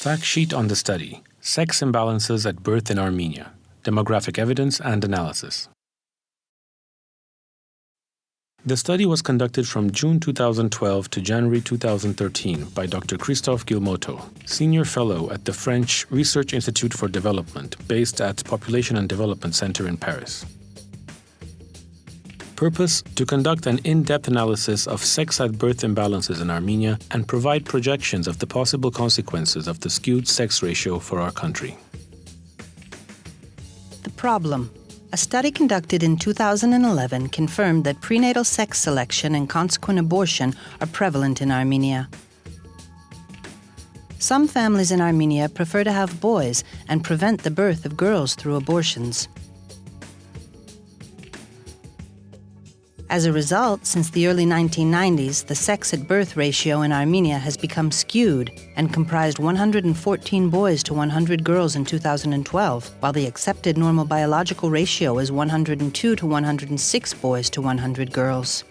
Fact sheet on the study: Sex imbalances at birth in Armenia. Demographic evidence and analysis. The study was conducted from June 2012 to January 2013 by Dr. Christophe Guilmoteau, Senior Fellow at the French Research Institute for Development, based at Population and Development Center in Paris. Purpose: to conduct an in-depth analysis of sex at birth imbalances in Armenia and provide projections of the possible consequences of the skewed sex ratio for our country. The problem. A study conducted in 2011 confirmed that prenatal sex selection and consequent abortion are prevalent in Armenia. Some families in Armenia prefer to have boys and prevent the birth of girls through abortions. As a result, since the early 1990s, the sex at birth ratio in Armenia has become skewed and comprised 114 boys to 100 girls in 2012, while the accepted normal biological ratio is 102 to 106 boys to 100 girls.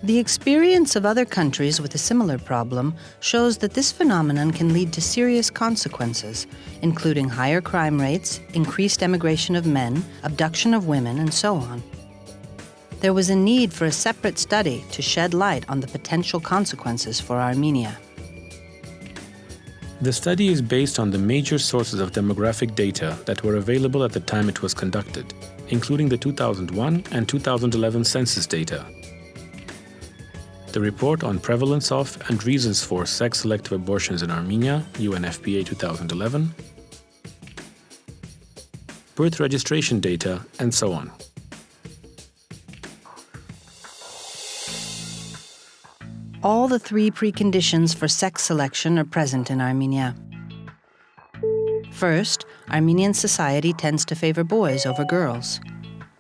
The experience of other countries with a similar problem shows that this phenomenon can lead to serious consequences, including higher crime rates, increased emigration of men, abduction of women, and so on. There was a need for a separate study to shed light on the potential consequences for Armenia. The study is based on the major sources of demographic data that were available at the time it was conducted, including the 2001 and 2011 census data, the report on prevalence of and reasons for sex-selective abortions in Armenia, UNFPA 2011, birth registration data, and so on. All the three preconditions for sex selection are present in Armenia. First, Armenian society tends to favor boys over girls.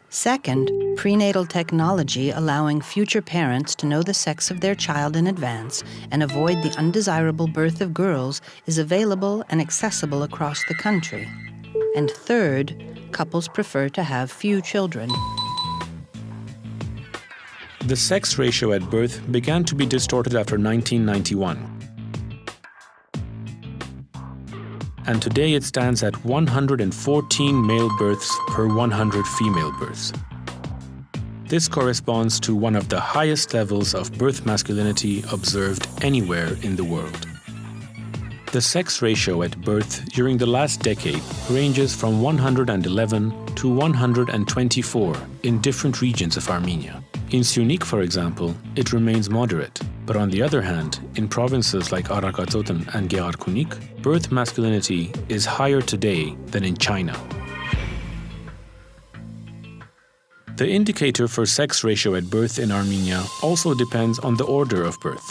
Second, prenatal technology allowing future parents to know the sex of their child in advance and avoid the undesirable birth of girls is available and accessible across the country. And third, couples prefer to have few children. The sex ratio at birth began to be distorted after 1991. And today it stands at 114 male births per 100 female births. This corresponds to one of the highest levels of birth masculinity observed anywhere in the world. The sex ratio at birth during the last decade ranges from 111 to 124 in different regions of Armenia. In Syunik, for example, it remains moderate, but on the other hand, in provinces like Arakatsotan and Geyarkunik, birth masculinity is higher today than in China. The indicator for sex ratio at birth in Armenia also depends on the order of birth.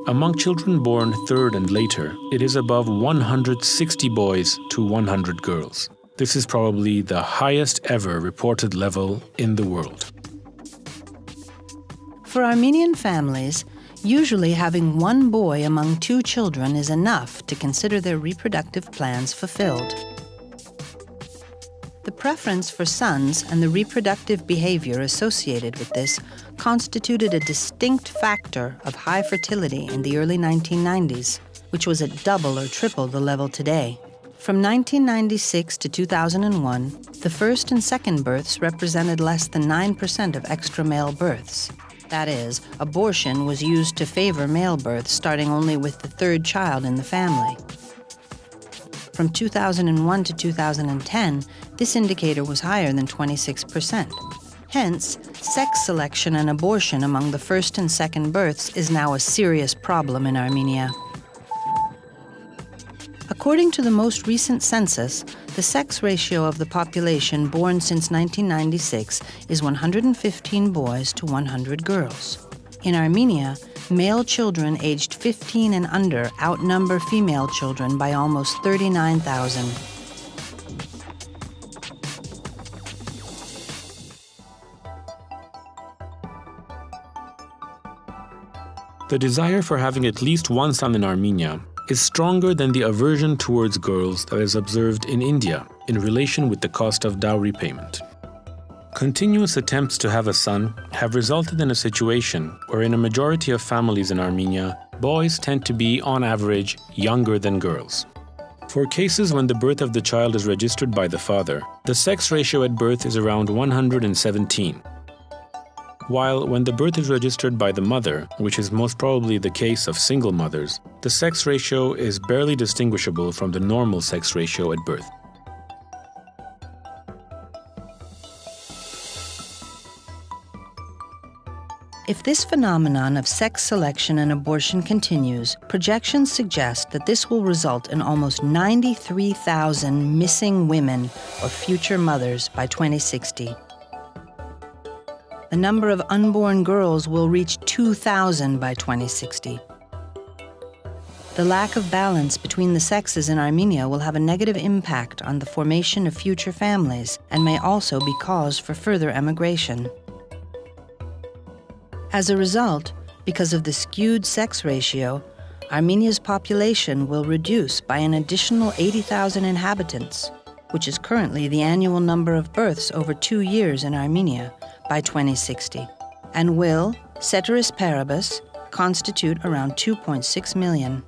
Among children born third and later, it is above 160 boys to 100 girls. This is probably the highest ever reported level in the world. For Armenian families, usually having one boy among two children is enough to consider their reproductive plans fulfilled. The preference for sons and the reproductive behavior associated with this constituted a distinct factor of high fertility in the early 1990s, which was at double or triple the level today. From 1996 to 2001, the first and second births represented less than 9% of extra male births. That is, abortion was used to favor male births starting only with the third child in the family. From 2001 to 2010, this indicator was higher than 26%. Hence, sex selection and abortion among the first and second births is now a serious problem in Armenia. According to the most recent census, the sex ratio of the population born since 1996 is 115 boys to 100 girls. In Armenia, male children aged 15 and under outnumber female children by almost 39,000. The desire for having at least one son in Armenia is stronger than the aversion towards girls that is observed in India in relation with the cost of dowry payment. Continuous attempts to have a son have resulted in a situation wherein a majority of families in Armenia boys tend to be, on average, younger than girls. For cases when the birth of the child is registered by the father, the sex ratio at birth is around 117. While when the birth is registered by the mother, which is most probably the case of single mothers, the sex ratio is barely distinguishable from the normal sex ratio at birth. If this phenomenon of sex selection and abortion continues, projections suggest that this will result in almost 93,000 missing women or future mothers by 2060. The number of unborn girls will reach 2,000 by 2060. The lack of balance between the sexes in Armenia will have a negative impact on the formation of future families and may also be cause for further emigration. As a result, because of the skewed sex ratio, Armenia's population will reduce by an additional 80,000 inhabitants, which is currently the annual number of births over 2 years in Armenia, by 2060, and will, ceteris paribus, constitute around 2.6 million.